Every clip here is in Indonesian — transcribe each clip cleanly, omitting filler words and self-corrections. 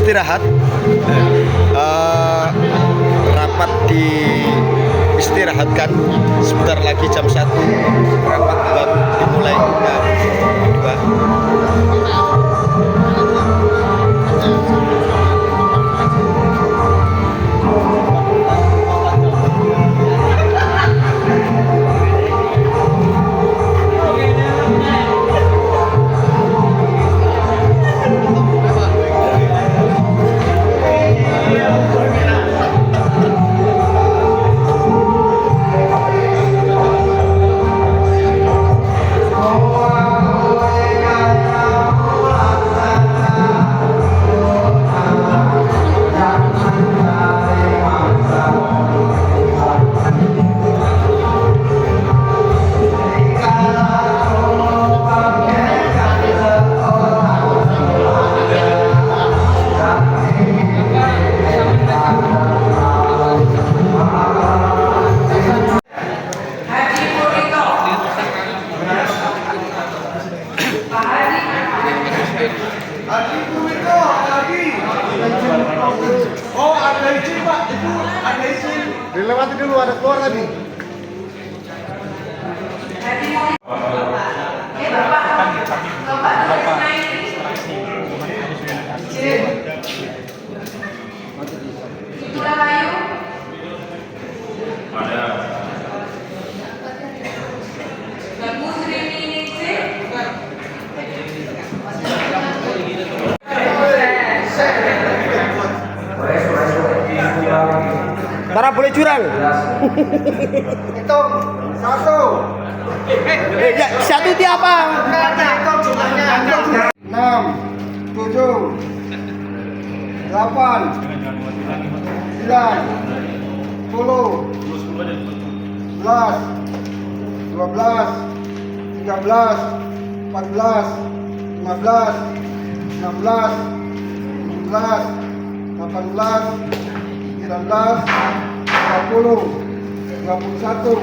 istirahat. Rapat diistirahatkan sebentar lagi jam 1 rapat baru dimulai. Kedua. Oh, ada izin Pak, itu ada izin. Dilewati dulu, ada keluar tadi. Para boleh curang. Hitung, satu. Ya, satu itu apa? Hitung jumlahnya. 6, 7, 8, 9, 10, 11, 12, 13, 14, 15, 16, 17, 18, 19, 20, 21,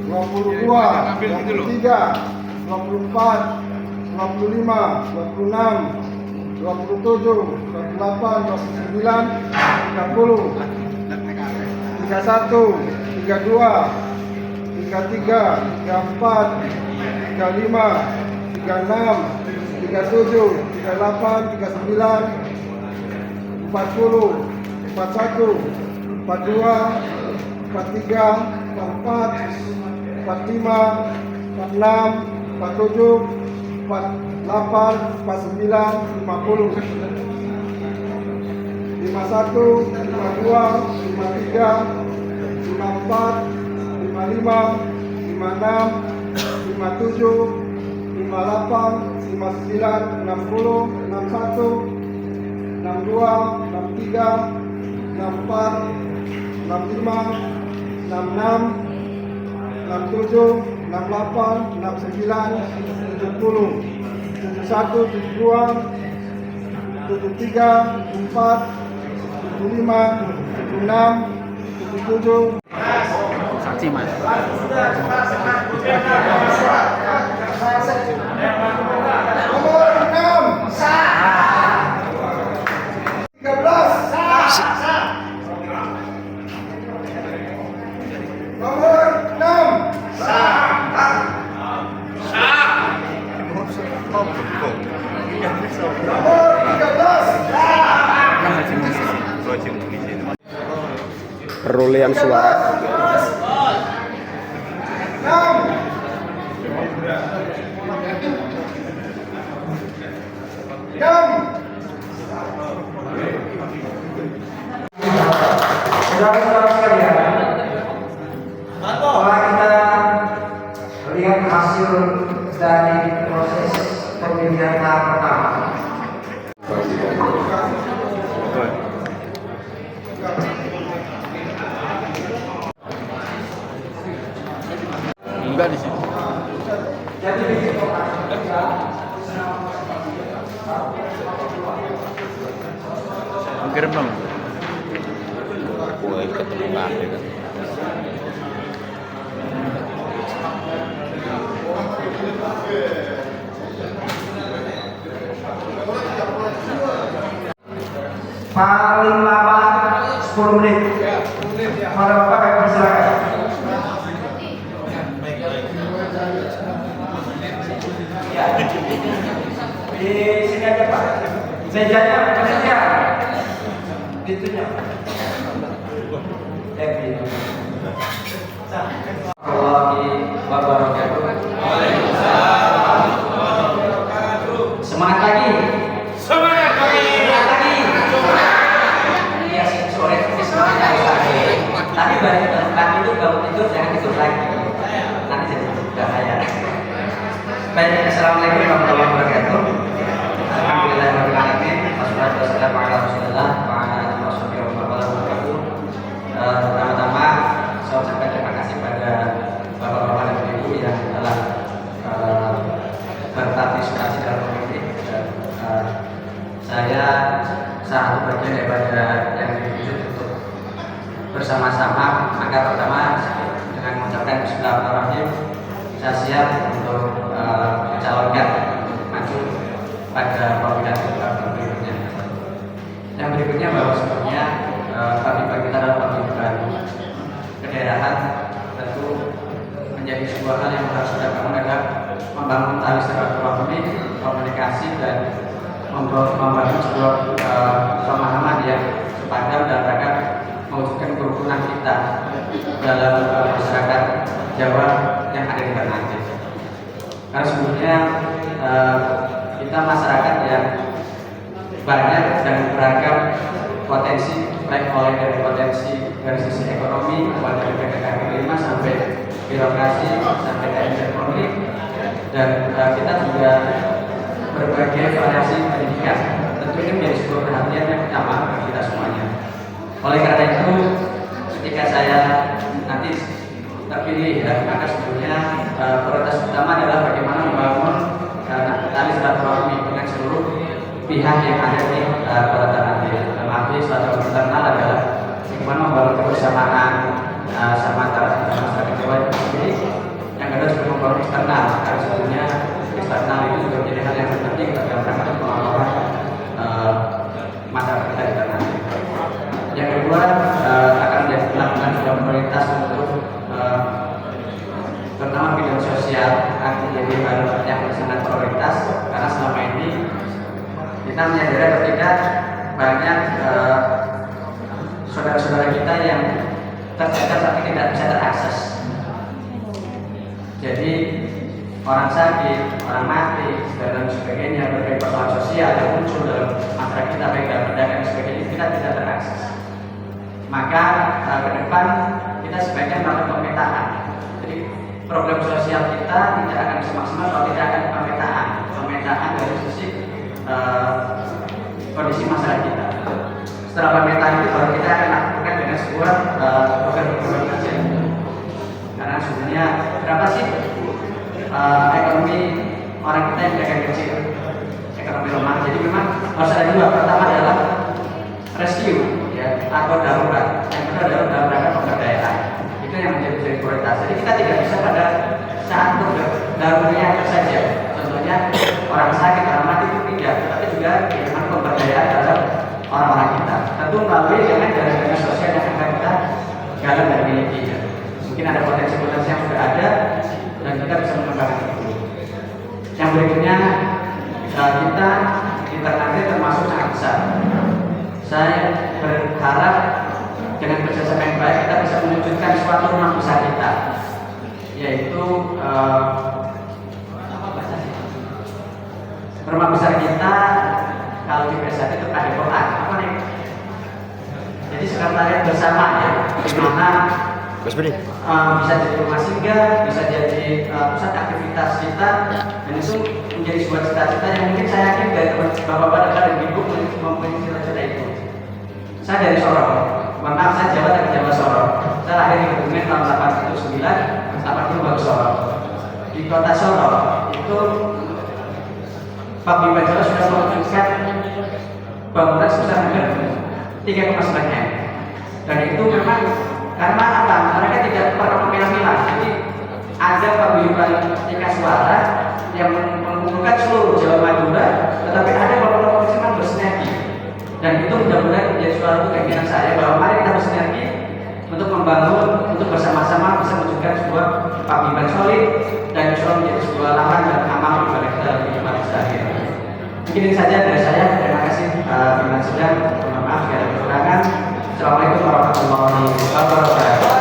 22, 23, 24, 25, 26, 27, 28, 29, 30, 31, 32, 33, 34, 35, 36, 37, 38, 39, 40, 41, 42, 43, 44, 45, 46, 47, 48, 49, 50, 51, 52, 53, 54, 55, 56, 57, 58, 59, 60, 61, 62, 63, 64, 65, 66, 67, 68, 69, 70, 71, 72, 73, 74, 75, 76, 77. Saksi Mas. Nomor 6. 13. Nomor 6. Nomor 13. Perolehan suara. 6. 6. Saudara-saudara sekalian, setelah kita lihat hasil dari proses pemilihan tahap pertama, Enggak di sini. jadi begitu. Gerbang. Gue ketemu kafe kan. paling lama 10 menit. Mari Bapak kami persilakan. Ya. Di sini aja Pak. Mejanya meja. Itunya. Semangat lagi. Semangat lagi. Iya sih sore semangat lagi. Tapi balik ke tempat itu kalau tidur jangan tidur lagi. Nanti jadi bahaya. Baik, assalamualaikum warahmatullahi wabarakatuh. Alhamdulillahirobbilalamin. Wassalatu wassalamu ala Rasulillah wa ala alihi wasallam. Pertama-tama saya ucapkan terima kasih pada bapak-bapak dan ibu yang telah berpartisipasi dalam komite. Saya salah satu bagian daripada yang diwujud untuk bersama-sama. Maka pertama dengan mengucapkan bismillahirrahmanirrahim, saya siap untuk mencalonkan maju pada pemilihan berikutnya. Yang berikutnya bahwa sebenarnya pemilihan kita adalah pemilihan kedaerahan, tentu menjadi sebuah hal yang harus kita bangun adalah membangun tali silaturahmi, komunikasi dan membangun sebuah pemahaman yang sepadan dalam rangka mewujudkan kerukunan kita dalam masyarakat Jawa yang ada di tanah Aceh. Karena sebetulnya kita masyarakat yang banyak dan beragam potensi, baik oleh dari potensi dari sisi ekonomi, mulai dari PPKM 5 sampai birokrasi sampai TNI dan Polri, dan kita juga berbagai variasi pendidikan. Tentu ini menjadi sebuah perhatian yang utama bagi kita semuanya. Oleh karena itu, ketika saya nanti terpilih, maka sebetulnya prioritas utama adalah bagaimana membangun tali silaturahmi dengan seluruh pihak yang ada di kota Tanah Aceh. Tapi silaturahmi internal adalah bagaimana membangun kebersamaan sama antara masyarakat Jawa sendiri. Yang kedua juga membangun eksternal, karena sebetulnya eksternal itu juga menjadi hal yang penting dalam rangka pengelolaan masyarakat kita di Tanah Aceh. Yang kedua akan dilakukan sebuah prioritas untuk pertama bidang sosial akan menjadi hal yang sangat prioritas, karena selama ini kita menyadari ketika banyak saudara-saudara kita yang tercatat tapi tidak bisa terakses. Jadi orang sakit, orang mati, dan sebagainya, berbagai persoalan sosial yang muncul dalam masyarakat kita, baik dalam pedagang dan sebagainya, kita tidak terakses. Maka ke depan kita sebaiknya melakukan pemetaan. Jadi program sosial kita tidak akan semaksimal kalau tidak akan pemetaan dari sisi kondisi masyarakat kita. Setelah pemetaan itu baru kita akan lakukan dengan sebuah program kerja. Karena sebenarnya berapa sih ekonomi orang kita yang dagang kecil, ekonomi lemah. Jadi memang harus ada dua. Pertama adalah rescue, ya, atau darurat. Yang kedua adalah dalam rangka pemberdayaan. Itu yang menjadi prioritas. Jadi kita tidak bisa pada saat daruratnya saja. Contohnya orang sakit, orang mati itu tidak, tapi juga bagaimana pemberdayaan terhadap orang-orang kita. Tentu melalui dengan dana sosial yang akan kita galang dan miliki. Mungkin ada potensi-potensi yang sudah ada dan kita bisa mengembangkan itu. Yang berikutnya kita di Tanah Aceh termasuk sangat besar. Saya berharap dengan kerjasama yang baik kita bisa mewujudkan suatu rumah besar kita, yaitu rumah besar kita kalau di PSAT itu padepokan apa nih? Jadi sekretariat bersama, ya, di mana bisa jadi rumah singgah, bisa jadi pusat aktivitas kita, dan itu menjadi sebuah cita-cita yang mungkin saya yakin dari bapak-bapak dan ibu mempunyai cita-cita itu. Saya dari Sorong, maaf saya Jawa dari Jawa Sorong. Saya lahir di Kebumen tahun 89, 80 baru Sorong. Di kota Sorong itu Pak Bima Jawa sudah mewujudkan bangunan sebesar hampir 3,9 M. Dan itu memang karena apa? Mereka tidak pernah memilah-milah. Jadi ada paguyuban tingkat suara yang mengumpulkan seluruh Jawa Madura, tetapi ada beberapa provinsi yang bersinergi. Dan itu mudah-mudahan menjadi suatu keinginan saya bahwa mari kita bersinergi untuk membangun, untuk bersama-sama bisa mewujudkan sebuah paguyuban solid dan bisa menjadi sebuah lahan dan amal ibadah kita di umat Islam. Mungkin ini saja dari saya. Terima kasih. Bila sudah, mohon maaf jika ada kekurangan. Assalamualaikum warahmatullahi wabarakatuh.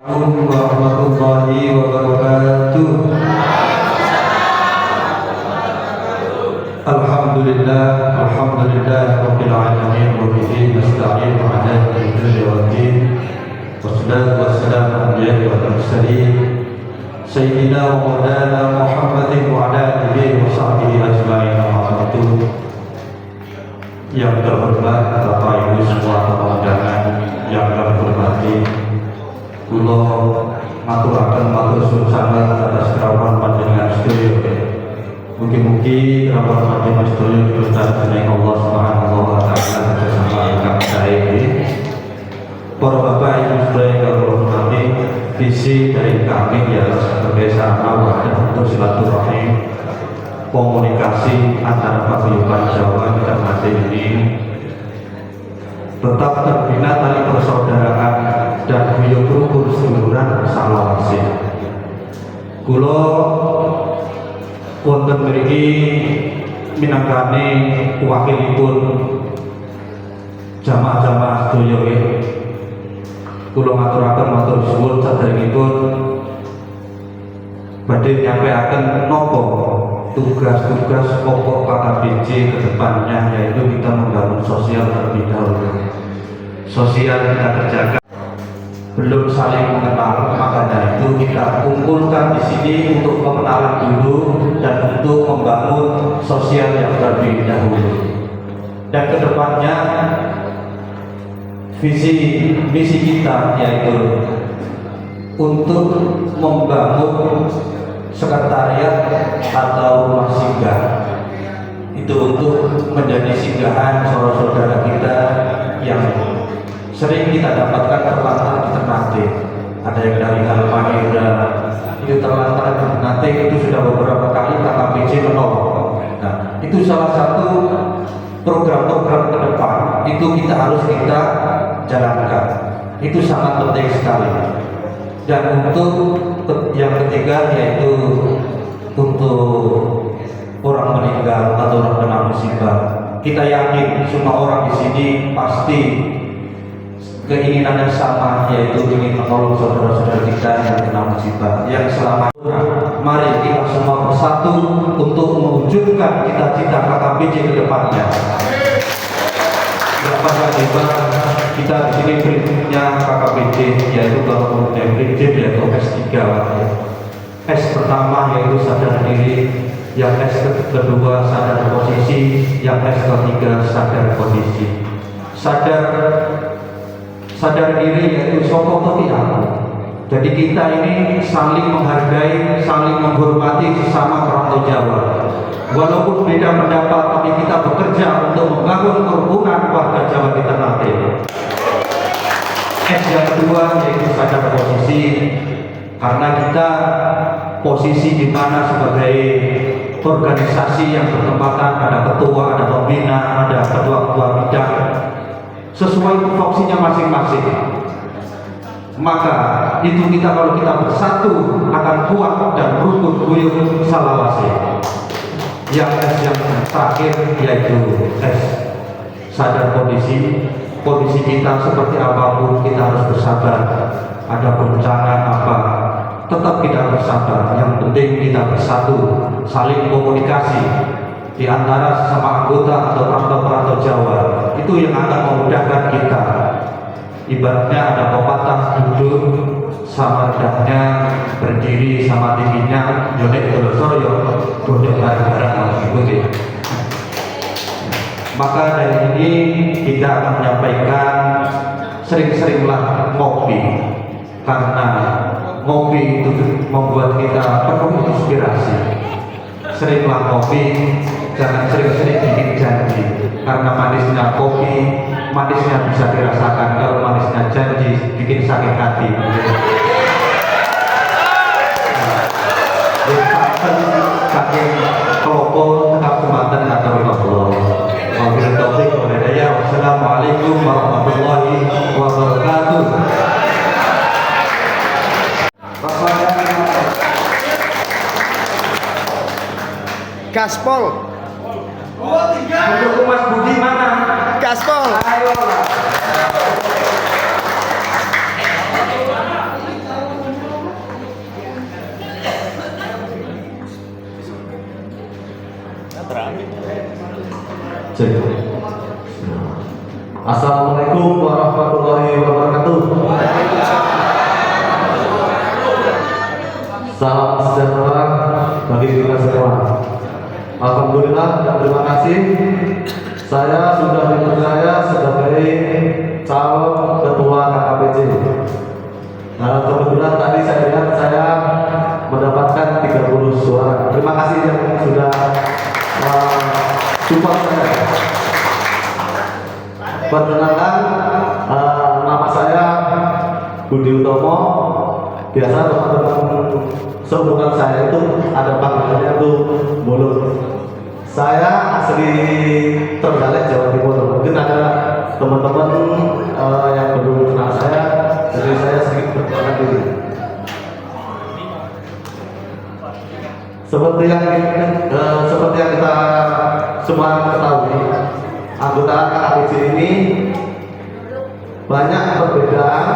Assalamualaikum warahmatullahi wabarakatuh. Alhamdulillah rabbil alamin wa bihi nasta'in ala al-birri wad din. Wassalatu wassalamu ala asyrafil mursalin sayyidina wa maulana Muhammadin wa ala alihi wa sahbihi ajma'in. Yang terhormat Bapak Ibu semua tamu undangan yang kami hormati, kula maturaken matur suwun sanget atas kerawan panjenengan sedaya. Mugi-mugi kerawan panjenengan sedaya diberkahi dening Allah Subhanahu wa taala bersama ingkang sae. Para Bapak Ibu sedaya yang kula hormati, visi dari kami ialah sebagai sarana wadah untuk silaturahim komunikasi antara paguyuban Jawa di Ternate ini tetap terbina tali persaudaraan dan guyub rukun seduluran salawase. Kula wonten mriki minangkane wakilipun jamaah-jamaah sedaya nggih. Kula ngaturaken matur suwun saderengipun badhe nyampaiaken napa tugas-tugas pokok KKBC ke depannya, yaitu kita membangun sosial terlebih dahulu. Sosial kita kerjakan, belum saling mengenal, makanya itu kita kumpulkan di sini untuk pengenalan dulu dan untuk membangun sosial yang terlebih dahulu. Dan ke depannya visi misi kita yaitu untuk membangun sekretariat atau rumah singgah, itu untuk menjadi singgahan saudara-saudara kita yang sering kita dapatkan terlantar di Ternate. Ada yang dari Halmahera itu terlantar di Ternate, itu sudah beberapa kali KKBC menolong. Nah, itu salah satu program-program ke depan itu kita jalankan. Itu sangat penting sekali. Dan untuk yang ketiga yaitu untuk orang meninggal atau orang kena musibah, kita yakin semua orang di sini pasti keinginan yang sama, yaitu ingin menolong saudara-saudara kita yang kena musibah. Yang selama mari kita semua bersatu untuk mewujudkan cita-cita KKBC ke depannya. Kita di sini berikutnya KKBC yaitu kalau prinsip yaitu S3. S pertama yaitu sadar diri, yang S kedua sadar posisi, yang S ketiga sadar kondisi. Sadar diri yaitu sokoto aku. Jadi kita ini saling menghargai, saling menghormati sesama perantau Jawa. Walaupun beda pendapat, tapi kita bekerja untuk membangun kerukunan warga Jawa di Ternate. S yang kedua yaitu sadar posisi, karena kita posisi di mana sebagai organisasi yang bertempatan, ada ketua, ada pembina, ada ketua-ketua bidang, sesuai fungsinya masing-masing. Maka itu kita kalau kita bersatu akan kuat dan rukun guyub salawase. Yang S yang terakhir yaitu S sadar kondisi kita seperti apapun kita harus bersabar. Ada bencana apa tetap kita bersabar. Yang penting kita bersatu, saling komunikasi di antara sesama anggota atau perantau-perantau Jawa. Itu yang akan memudahkan kita. Ibaratnya ada pepatah duduk sama rendahnya, berdiri sama tingginya, yonek dolosoyo, duduk bareng-bareng gitu. Maka dari ini kita akan menyampaikan sering-seringlah ngopi, karena ngopi itu membuat kita penuh inspirasi. Seringlah ngopi, jangan sering-sering bikin janji, karena manisnya kopi, manisnya bisa dirasakan. Kalau manisnya janji bikin sakit hati. Saking kelompok tetap semangat Wassalamualaikum warahmatullahi wabarakatuh. Gaspol. Untuk Mas Budi mana? Gaspol. Ayo. Assalamualaikum warahmatullahi wabarakatuh. Salam sejahtera bagi kita semua. Alhamdulillah dan terima kasih saya sudah dipercaya sebagai calon ketua KKPC. Nah, kebetulan tadi saya lihat saya mendapatkan 30 suara. Terima kasih yang sudah support saya. Perkenalkan, nama saya Budi Utomo. Biasa teman-teman seumuran saya itu ada panggilannya itu mulut. Saya asli Trenggalek, Jawa Timur. Mungkin ada teman-teman yang belum kenal saya, jadi saya sedikit berkenalan diri. Seperti yang kita semua ketahui, anggota KKPC ini banyak perbedaan,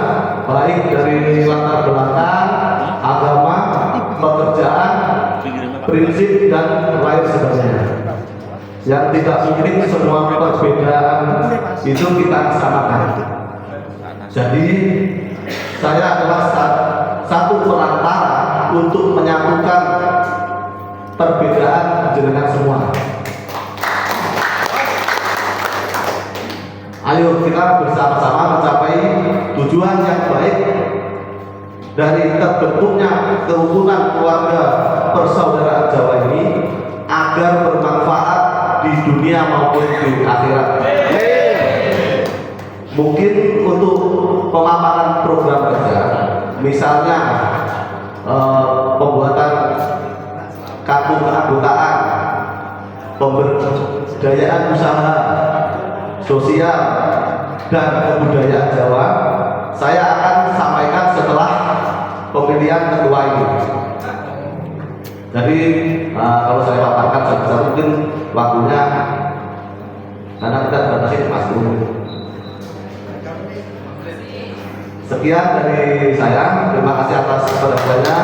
baik dari latar belakang, agama, pekerjaan, prinsip dan lain sebagainya. Yang tidak mungkin semua perbedaan itu kita samakan. Jadi saya adalah satu perantara untuk menyatukan perbedaan dengan semua. Ayo kita bersama-sama mencapai tujuan yang baik dari terbentuknya kerukunan keluarga persaudaraan Jawa ini agar bermanfaat di dunia maupun di akhirat. Mungkin untuk pemaparan program kerja, misalnya pembuatan kartu keanggotaan, pemberdayaan usaha sosial dan kebudayaan Jawa, saya akan sampaikan setelah pemilihan ketua ini. Jadi kalau saya paparkan sebesar mungkin waktunya, karena kita batasi Mas Bro. Sekian dari saya, terima kasih atas perhatiannya.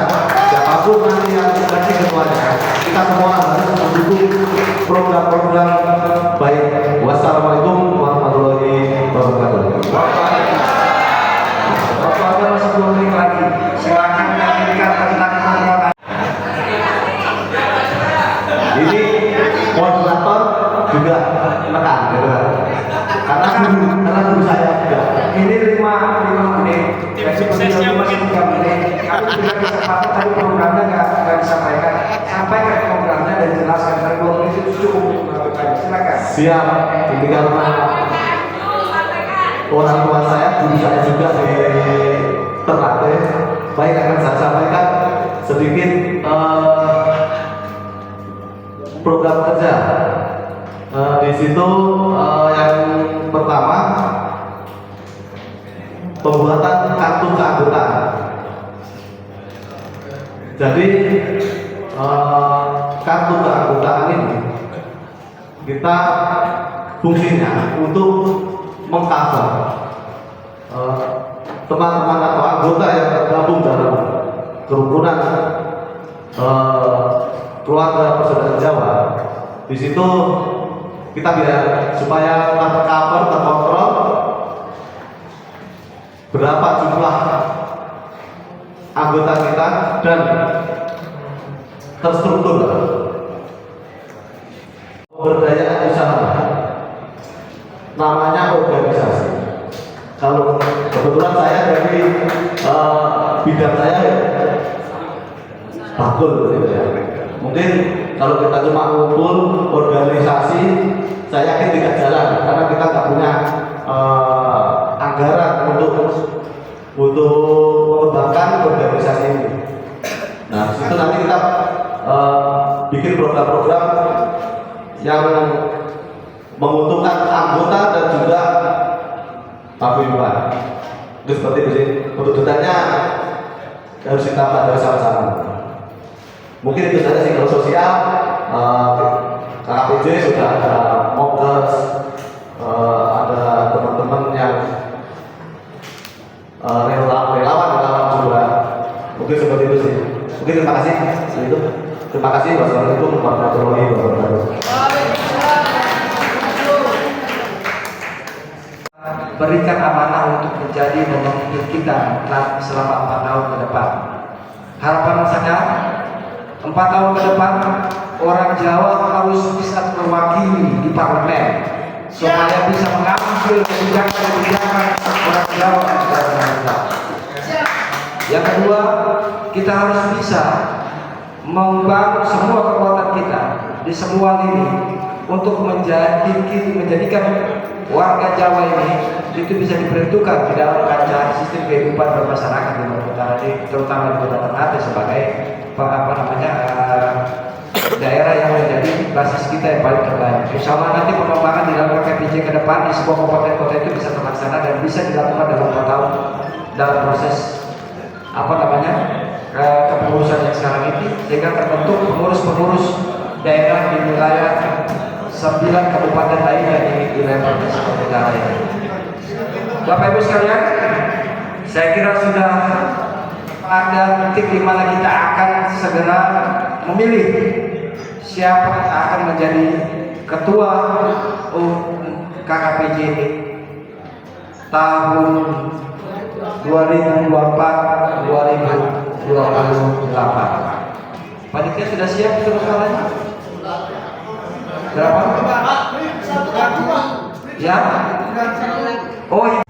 Siapapun nanti yang menjadi ketuanya, kita semua harus mendukung program-program baik. Wassalamualaikum warahmatullahi wabarakatuh. Waktu ada masih 2 menit lagi, silakan menyampaikan tentang program. Ini moderator juga menekan, gitu kan? Karena guru saya juga. Ini 5 menit. Tim suksesnya mungkin 3 menit. Kami berikan kesempatan tadi programnya nggak disampaikan. Sampaikan programnya dan jelaskan. Dari 2 menit itu cukup untuk melakukannya. Silakan. Siap. Ini karena orang tua saya, guru saya juga di Ternate. Baik, akan saya sampaikan sedikit program kerja. Di situ yang pertama, pembuatan kartu keanggotaan. Jadi kartu keanggotaan ini kita fungsinya untuk mengcover teman-teman atau anggota yang tergabung dalam kerukunan keluarga persaudaraan Jawa. Di situ kita biar supaya tercover, terkontrol berapa jumlah anggota kita dan terstruktur. Pemberdayaan usaha, namanya organisasi. Kalau kebetulan saya dari bidang saya bakul, gitu ya. Mungkin kalau kita cuma ngumpul organisasi, saya yakin tidak jalan karena kita nggak punya anggaran untuk mengembangkan organisasi ini. Nah, situ nanti kita bikin program-program yang menguntungkan anggota dan juga seperti itu sih. Untuk detailnya harus kita pelajari sama-sama. Mungkin itu saja sih kalau sosial. KKPJ sudah ada mobers, ada teman-teman yang relawan juga. Mungkin seperti itu sih. Mungkin terima kasih. Itu. Terima kasih. Wassalamualaikum warahmatullahi wabarakatuh. Berikan amanah untuk menjadi dan memimpin kita selama 4 tahun ke depan. Harapan saya 4 tahun ke depan orang Jawa harus bisa mewakili di parlemen supaya bisa mengambil kebijakan-kebijakan orang Jawa secara nasional. Yang kedua, kita harus bisa membangun semua kekuatan kita di semua lini untuk menjadikan warga Jawa ini itu bisa diperhitungkan di dalam kancah sistem kehidupan bermasyarakat di Maluku Utara, terutama di Kota Ternate sebagai daerah yang menjadi basis kita yang paling terbaik. Insya Allah nanti pengembangan di dalam KKPJ ke depan di sebuah kabupaten kota itu bisa terlaksana dan bisa dilakukan dalam 4 tahun dalam proses kepengurusan yang sekarang ini, sehingga terbentuk pengurus-pengurus daerah di wilayah 9 kabupaten lainnya di wilayah provinsi Maluku Utara ini. Bapak Ibu sekalian, saya kira sudah pada titik di mana kita akan segera memilih siapa yang akan menjadi ketua KKPJ tahun 2024-2028. Panitia sudah siap untuk soalnya? Berapa? Ya? Oh iya. Yeah.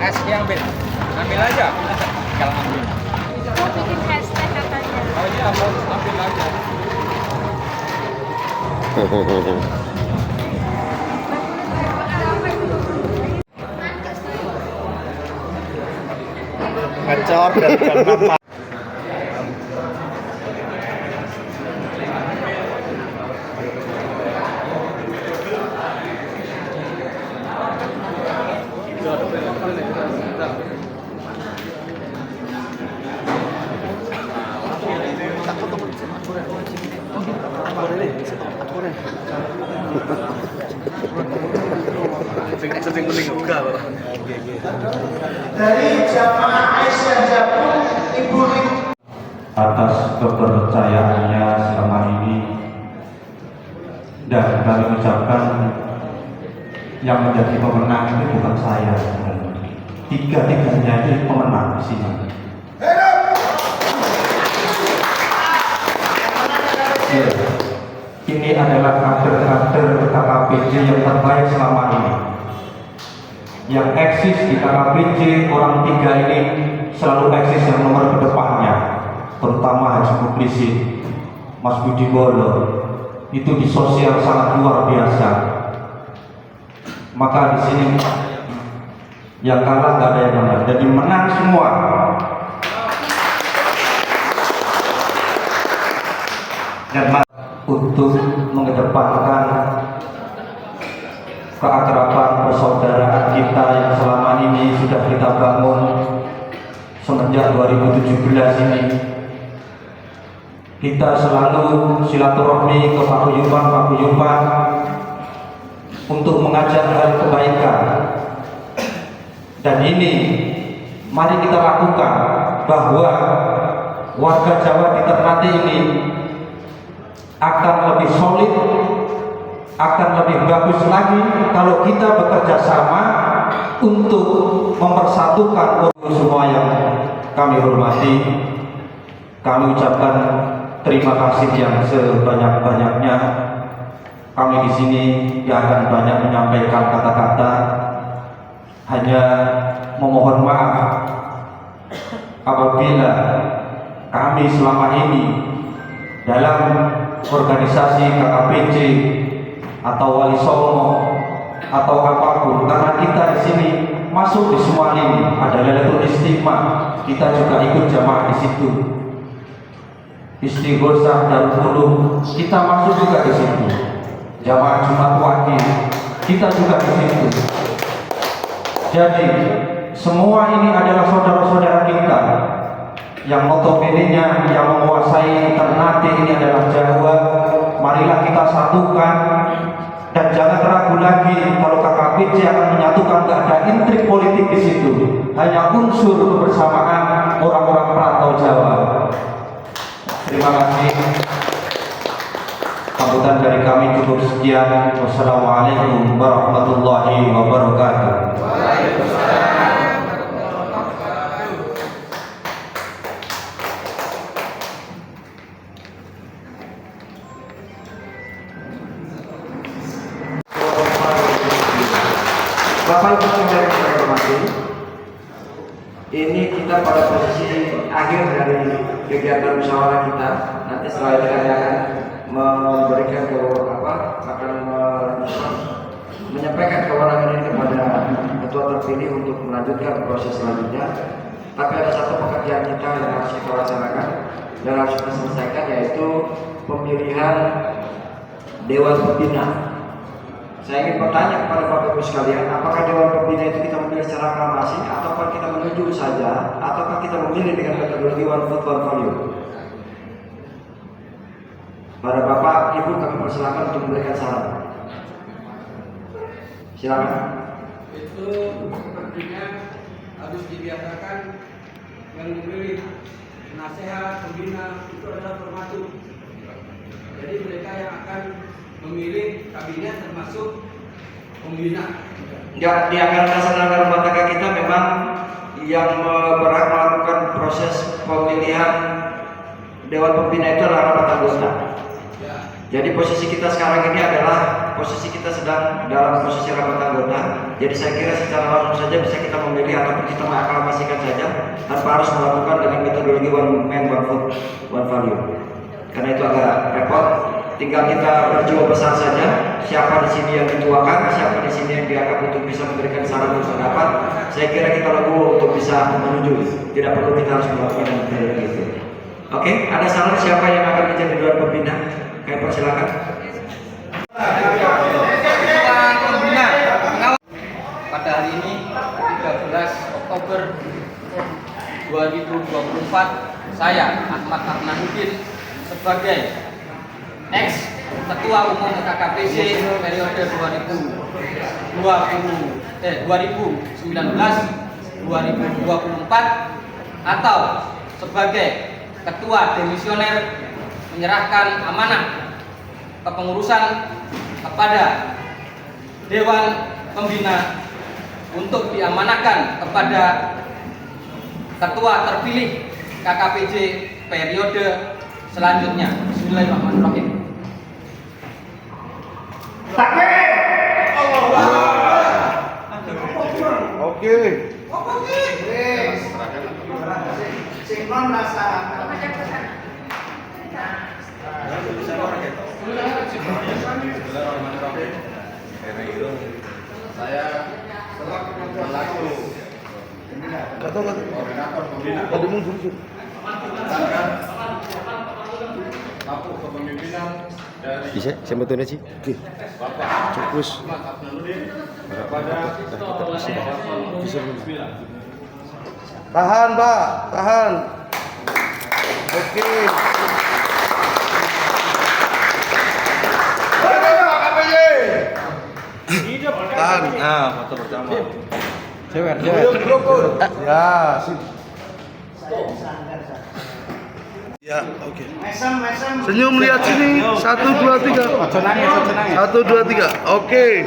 Es diambil, ambil aja. Kalau ambil. Mau bikin hashtag katanya. Oh iya, mau ambil aja. Ngecor dari jam 6. Dari jamaah Aisyah Jabung, Ibu atas kepercayaannya selama ini, dan kami ucapkan yang menjadi pemenang itu bukan saya, tiga-tiganya itu pemenang di sini. Ya, ini adalah kader-kader KKPJ yang terbaik selama ini. Yang eksis di KKPJ orang tiga ini selalu eksis yang nomor kedepannya, terutama Haji Mukhlisin, Mas Budi Bolo, itu di sosial sangat luar biasa. Maka di sini yang kalah nggak ada yang menang, jadi menang semua. Dan untuk mengedepankan keakraban persaudaraan kita yang selama ini sudah kita bangun semenjak 2017 ini, kita selalu silaturahmi ke paguyuban untuk mengajak hal kebaikan, dan ini mari kita lakukan, bahwa warga Jawa di Ternate ini akan lebih solid, akan lebih bagus lagi kalau kita bekerja sama untuk mempersatukan semua yang kami hormati. Kami ucapkan terima kasih yang sebanyak-banyaknya. Kami di sini tidak akan banyak menyampaikan kata-kata, hanya memohon maaf apabila kami selama ini dalam organisasi KKPJ atau Wali Songo atau apapun, karena kita di sini masuk di semua ini, ada Lailatul Istimewa, kita juga ikut jamaah di situ. Istighosah dan Hulu, kita masuk juga di situ. Jamaah Jumat Wakil, kita juga di situ. Jadi semua ini adalah saudara-saudara kita yang notabene-nya yang menguasai Ternate ini adalah Jawa. Marilah kita satukan, dan jangan ragu lagi kalau KKPJ akan menyatukan. Tidak ada intrik politik di situ, hanya unsur kebersamaan orang-orang perantau Jawa. Terima kasih. Sambutan dari kami cukup sekian. Wassalamualaikum warahmatullahi wabarakatuh. Bapak Ibu saudara yang saya hormati, ini kita pada posisi akhir dari kegiatan musyawarah kita. Nanti setelah ini kami akan memberikan menyampaikan kewenangan ini kepada ketua terpilih untuk melanjutkan proses selanjutnya. Tapi ada satu pekerjaan kita yang harus kita laksanakan dan harus kita selesaikan, yaitu pemilihan Dewan Pembina. Saya ingin bertanya kepada Bapak Ibu sekalian, apakah Dewan Pembina itu kita memilih secara aklamasi, ataukah kita menuju saja, ataukah kita memilih dengan metodologi one vote one value? Pada Bapak Ibu kami persilakan untuk memberikan saran. Silakan. Itu sepertinya harus dibiasakan yang memilih penasehat, pembina itu adalah termasuk. Jadi mereka yang akan memilih kabinet termasuk pembina. di anggaran dasar dan anggaran rumah tangga kita memang yang berhak melakukan proses pemilihan Dewan Pembina itu adalah rapat anggota. Jadi posisi kita sekarang ini adalah posisi kita sedang dalam posisi rapat anggota. Jadi saya kira secara langsung saja bisa kita memilih ataupun kita mengaklamasikan saja tanpa harus melakukan dengan metodologi one man one vote one value. Karena itu agak repot. Tinggal kita berjiwa besar saja. Siapa di sini yang dituakan, siapa di sini yang dianggap untuk bisa memberikan saran dan pendapat. Saya kira kita legowo untuk bisa menuju. Tidak perlu kita harus melakukan yang metodologi itu. Oke, ada saran siapa yang akan menjadi Dewan Pembina? Kami persilakan. Pada hari ini 13 Oktober 2024, saya Ahmad Adnanuddin sebagai ex Ketua Umum KKPC periode 2019-2024 atau sebagai Ketua Demisioner menyerahkan amanah kepengurusan kepada Dewan Pembina untuk diamanahkan kepada Ketua terpilih KKPJ periode selanjutnya. Bismillahirrahmanirrahim. Oke. Saya selaku koordinator pembina tampuk kepemimpinan dari Bisa saya betulnya sih. Bapak Cukus. Ahmad Adnanuddin kepada Tahan, Pak. Tahan. Oke. Tahan. nah foto pertama. Cewek. Ya, sip. Ya, oke. Senyum lihat sini. 1 2 3. 1 2 3. Oke.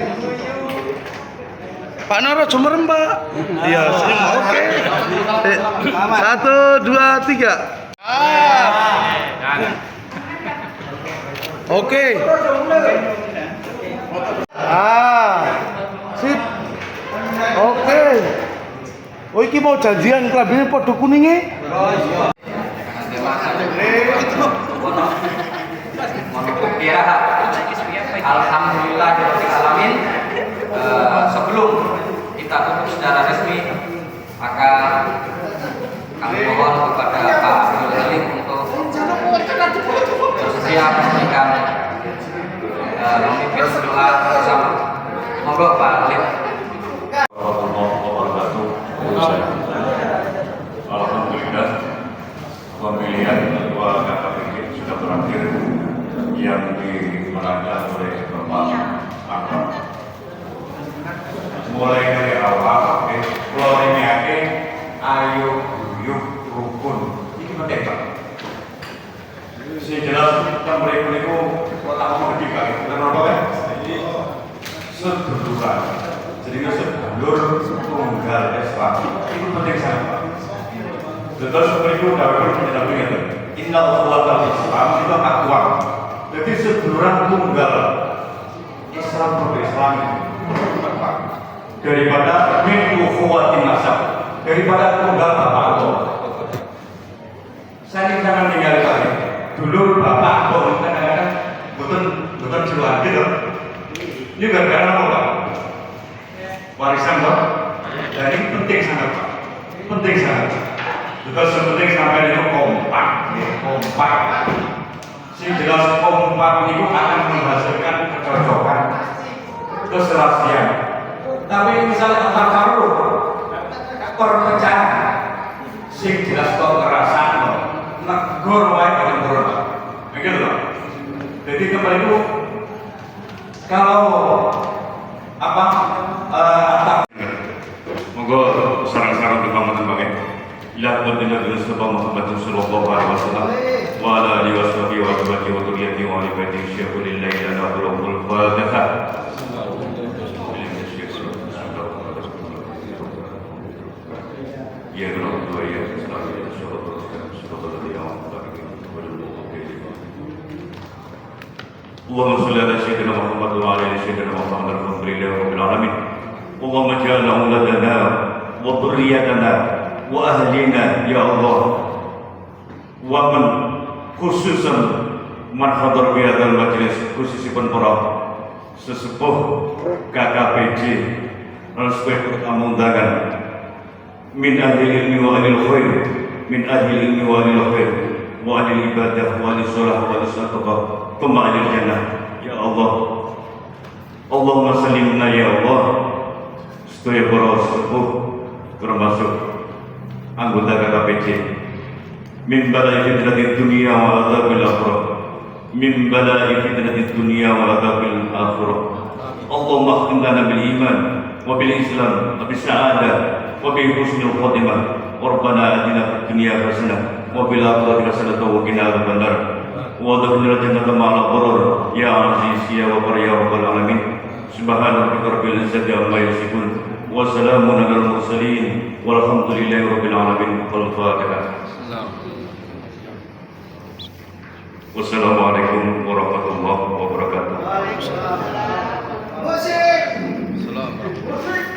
Pak Noro cumerem, Pak. Iya, senyum. Oke. 1 2 3. Oke. Sip. Oke. Oh, iki mau janjian klambine padha kuninge. Alhamdulillah alamin. Sebelum kita tutup secara resmi, maka kami mohon kepada Pak Abdul Halim untuk bersedia memberikan memimpin doa bersama. Monggo Pak Halim. Alhamdulillah pemilihan ketua KKPJ sudah berakhir yang dimenangkan oleh Bapak Ahmad. Mulai dari awal, kalau ini ayo guyup rukun, ini penting Pak. Si jelas yang beriku kotak umum ketiga, karena apa kan? Seduluran, jadi sedulur tunggal Islam itu penting sangat Pak. Betul seperti itu dapat menjelaskan itu. Inna Allah Islam itu akuam. Jadi seduluran tunggal Islam berislam Pak. Daripada min ukhuwatin nasab, daripada tunggal bapak Allah. Saya jangan tinggal lagi. Dulu bapak Allah kadang-kadang betul jelas gitu. Ini gara-gara apa Pak? Warisan Pak. Jadi penting sangat Pak. Penting sangat. Betul sepenting sampai itu kompak. Si jelas kompak itu akan menghasilkan kecocokan, keserasian. Tapi misalnya antar karu perpecahan, si jelas kok ngerasaan loh, negur wae dengan turun, begitu loh. Jadi kembali itu kalau apa monggo sarang-sarang kebangunan bagai ilah berdengar dengan sebab Muhammad sallallahu alaihi wasallam wa ala alihi washabihi wa azwajihi wa dzurriyyatihi wa ali baitihi syaikhul lillahi lana wa lahul fatihah. إياك نعبد وإياك نستعين صراط الذين أنعمت عليهم غير المغضوب عليهم. اللهم صل على سيدنا محمد وعلى آل سيدنا محمد الحمد لله رب العالمين. اللهم اجعل أولادنا وذريتنا وأهلنا يا الله ومن خصوصا من حضر في هذا المجلس khususipun para sesepuh KKPJ dan sebagai tamu undangan min ahli ilmi wa ahli khair min ahli ilmi wa ahli khair wa ahli ibadah wa ahli salah wa ahli sadaqah thumma ahli jannah ya Allah. Allahumma sallimna ya Allah sedaya para sesepuh termasuk anggota KKPJ min balai fitnatid dunia wa adzabil akhirah min balai fitnatid dunia wa adzabil akhirah. Allahumma akhtim lana bil iman wa bil islam wa bis sa'adah wa bi husnil khatimah. Rabbana atina fid dunya hasanah wa bil akhirati hasanah wa qina adzabannar wa adkhilna jannata ma'al abrar ya aziz ya ghafar ya rabbal alamin. Subhana rabbika rabbil izzati amma yasifun wa salamun alal mursalin walhamdulillahi rabbil alamin. Al-Fatihah. Wassalamualaikum warahmatullahi wabarakatuh. Salam.